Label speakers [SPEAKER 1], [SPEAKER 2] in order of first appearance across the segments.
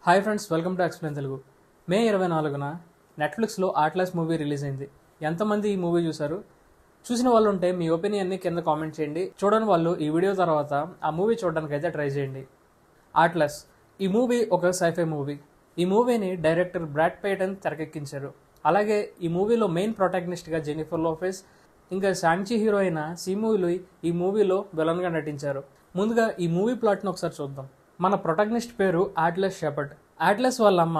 [SPEAKER 1] Hi friends, welcome to explain Telugu. May 24న నెట్ఫ్లిక్స్లో Atlas movie release అయింది. ఎంతమంది ఈ మూవీ చూశారు? చూసిన వాళ్ళు ఉంటే మీ ఒపీనియన్ని కింద కామెంట్ చేయండి. చూడని వాళ్ళు ఈ వీడియో తర్వాత ఆ మూవీ చూడడానికి అయితే ట్రై చేయండి. ఆట్లస్ ఈ మూవీ ఒక సైఫై మూవీ. ఈ మూవీని డైరెక్టర్ బ్రాడ్ పైటన్ తెరకెక్కించారు. అలాగే ఈ మూవీలో మెయిన్ ప్రొటాగనిస్ట్గా జెనిఫర్ లోపెజ్, ఇంకా షాంగ్-చి హీరో అయిన సిము లూయ్ ఈ మూవీలో విలన్గా నటించారు. ముందుగా ఈ మూవీ ప్లాట్ని ఒకసారి చూద్దాం. మన ప్రొటాగనిస్ట్ పేరు ఆట్లస్ షెపర్డ్. ఆట్లస్ వాళ్ళ అమ్మ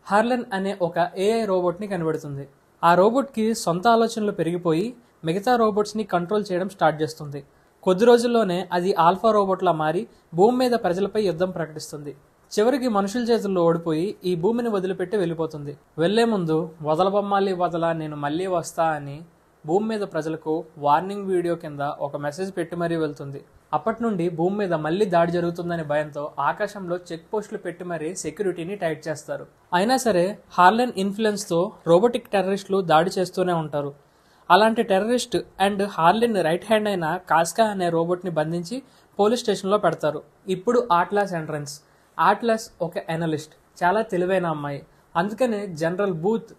[SPEAKER 1] హార్లెన్ అనే ఒక ఏఐ రోబోట్ని కనిపెడుతుంది. ఆ రోబోట్కి సొంత ఆలోచనలు పెరిగిపోయి మిగతా రోబోట్స్ని కంట్రోల్ చేయడం స్టార్ట్ చేస్తుంది. కొద్ది రోజుల్లోనే అది ఆల్ఫా రోబోట్లా మారి భూమి మీద ప్రజలపై యుద్ధం ప్రకటిస్తుంది. చివరికి మనుషుల చేతుల్లో ఓడిపోయి ఈ భూమిని వదిలిపెట్టి వెళ్ళిపోతుంది. వెళ్లే ముందు వదలబొమ్మాలి వదల, నేను మళ్ళీ వస్తా అని భూమి మీద ప్రజలకు వార్నింగ్ వీడియో కింద ఒక మెసేజ్ పెట్టి మరీ వెళ్తుంది. అప్పటి నుండి భూమి మీద మళ్లీ దాడి జరుగుతుందనే భయంతో ఆకాశంలో చెక్ పోస్టులు పెట్టి మరీ సెక్యూరిటీని టైట్ చేస్తారు. అయినా సరే హార్లెన్ ఇన్ఫ్లుయెన్స్తో రోబోటిక్ టెర్రరిస్టులు దాడి చేస్తూనే ఉంటారు. అలాంటి టెర్రరిస్ట్ అండ్ హార్లెన్ రైట్ హ్యాండ్ అయిన కాస్కా అనే రోబోట్ని బంధించి పోలీస్ స్టేషన్లో పెడతారు. ఇప్పుడు ఆట్లస్ ఎంట్రన్స్. ఆట్లస్ ఒక ఎనలిస్ట్, చాలా తెలివైన అమ్మాయి. అందుకనే జనరల్ బూత్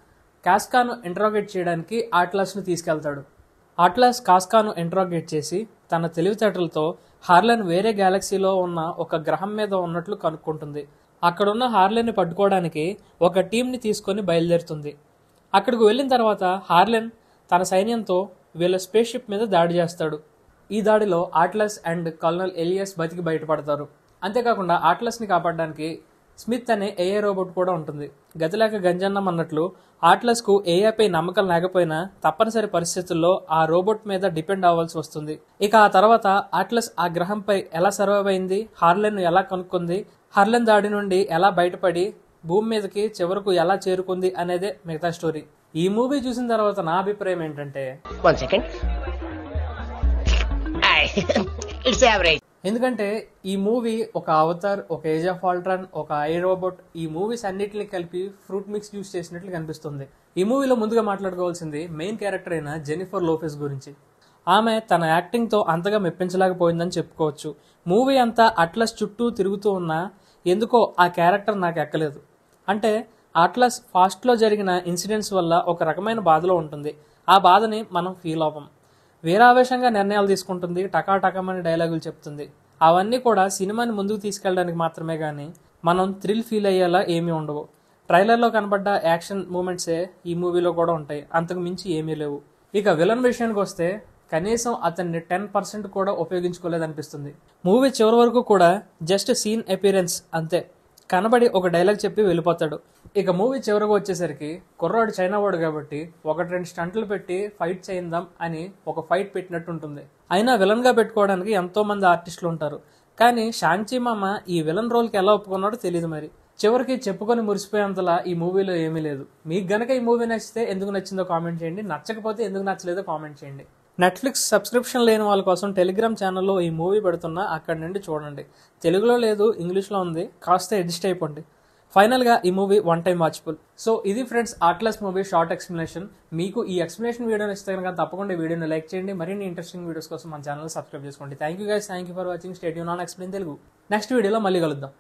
[SPEAKER 1] కాస్కాను ఇంట్రాగేట్ చేయడానికి ఆట్లస్ను తీసుకెళ్తాడు. ఆట్లస్ కాస్కాను ఇంట్రాగేట్ చేసి తన తెలివితేటలతో హార్లెన్ వేరే గ్యాలక్సీలో ఉన్న ఒక గ్రహం మీద ఉన్నట్లు కనుక్కుంటుంది. అక్కడున్న హార్లెన్ని పట్టుకోవడానికి ఒక టీంని తీసుకొని బయలుదేరుతుంది. అక్కడికి వెళ్ళిన తర్వాత హార్లెన్ తన సైన్యంతో వీళ్ళ స్పేస్ షిప్ మీద దాడి చేస్తాడు. ఈ దాడిలో ఆట్లస్ అండ్ కల్నల్ ఎలియస్ బతికి బయటపడతారు. అంతేకాకుండా ఆట్లస్ని కాపాడడానికి స్మిత్ అనే ఏఐ రోబోట్ కూడా ఉంటుంది. గతిలేక గంజన్నం అన్నట్లు ఆట్లస్కు ఏఐపై నమ్మకం లేకపోయినా తప్పనిసరి పరిస్థితుల్లో ఆ రోబోట్ మీద డిపెండ్ అవ్వాల్సి వస్తుంది. ఇక ఆ తర్వాత ఆట్లస్ ఆ గ్రహంపై ఎలా సర్వైవ్ అయింది, హార్లెన్ ఎలా కనుక్కుంది, హార్లెన్ దాడి నుండి ఎలా బయటపడి భూమి మీదకి చివరకు ఎలా చేరుకుంది అనేదే మిగతా స్టోరీ. ఈ మూవీ చూసిన తర్వాత నా అభిప్రాయం ఏంటంటే, ఎందుకంటే ఈ మూవీ ఒక అవతార్, ఒక ఏజ్ ఆఫ్ ఆల్ట్రాన్, ఒక ఐ రోబోట్, ఈ మూవీస్ అన్నిటిని కలిపి ఫ్రూట్ మిక్స్ యూస్ చేసినట్లు కనిపిస్తుంది. ఈ మూవీలో ముందుగా మాట్లాడుకోవాల్సింది మెయిన్ క్యారెక్టర్ అయిన జెనిఫర్ లోపెజ్ గురించి. ఆమె తన యాక్టింగ్తో అంతగా మెప్పించలేకపోయిందని చెప్పుకోవచ్చు. మూవీ అంతా అట్లస్ చుట్టూ తిరుగుతూ ఉన్నా ఎందుకో ఆ క్యారెక్టర్ నాకు ఎక్కలేదు. అంటే అట్లస్ ఫాస్ట్లో జరిగిన ఇన్సిడెంట్స్ వల్ల ఒక రకమైన బాధలో ఉంటుంది. ఆ బాధని మనం ఫీల్ అవ్వం. వీరావేశంగా నిర్ణయాలు తీసుకుంటుంది, టకాటకమని డైలాగులు చెప్తుంది. అవన్నీ కూడా సినిమాని ముందుకు తీసుకెళ్ళడానికి మాత్రమే కానీ మనం థ్రిల్ ఫీల్ అయ్యేలా ఏమీ ఉండవు. ట్రైలర్లో కనబడ్డ యాక్షన్ మూమెంట్సే ఈ మూవీలో కూడా ఉంటాయి, అంతకు మించి ఏమీ లేవు. ఇక విలన్ విషయానికి వస్తే కనీసం అతన్ని 10% కూడా ఉపయోగించుకోలేదనిపిస్తుంది. మూవీ చివరి వరకు కూడా జస్ట్ సీన్ అపీరెన్స్ అంతే, కనబడి ఒక డైలాగ్ చెప్పి వెళ్ళిపోతాడు. ఇక మూవీ చివరకు వచ్చేసరికి కుర్రాడు చైనా వాడు కాబట్టి 1-2 స్టంట్లు పెట్టి ఫైట్ చేయిందాం అని ఒక ఫైట్ పెట్టినట్టు ఉంటుంది. అయినా విలన్ గా పెట్టుకోవడానికి ఎంతో మంది ఆర్టిస్టులు ఉంటారు. కానీ షాంగ్-చి మామ ఈ విలన్ రోల్కి ఎలా ఒప్పుకున్నాడో తెలియదు. మరి చివరికి చెప్పుకొని మురిసిపోయేంతలా ఈ మూవీలో ఏమీ లేదు. మీకు గనక ఈ మూవీ నచ్చితే ఎందుకు నచ్చిందో కామెంట్ చేయండి, నచ్చకపోతే ఎందుకు నచ్చలేదో కామెంట్ చేయండి. నెట్ఫ్లిక్స్ సబ్స్క్రిప్షన్ లేని వాళ్ళ కోసం టెలిగ్రామ్ ఛానల్లో ఈ మూవీ పెడుతున్నా, అక్కడి నుండి చూడండి. తెలుగులో లేదు, ఇంగ్లీష్లో ఉంది, కాస్త అడ్జస్ట్ అయిపోండి. ఫైనల్గా ఈ movie one time watchable. So ఇది ఫ్రెండ్స్ ఆట్లస్ మూవీ షార్ట్ ఎక్స్ప్లెనేషన్. మీకు ఈ ఎక్స్ప్లెనేషన్ వీడియో నచ్చితే కనుక తప్పకుండా ఈ వీడియోని లైక్ చేయండి. మరిన్ని ఇంట్రెస్టింగ్ వీడియోస్ కోసం మన ఛానల్ సబ్స్క్రైబ్ చేసుకోండి. Thank you guys, thank you for watching. Stay tune on explain Telugu. Next వీడియోలో మళ్ళీ కలుద్దాం.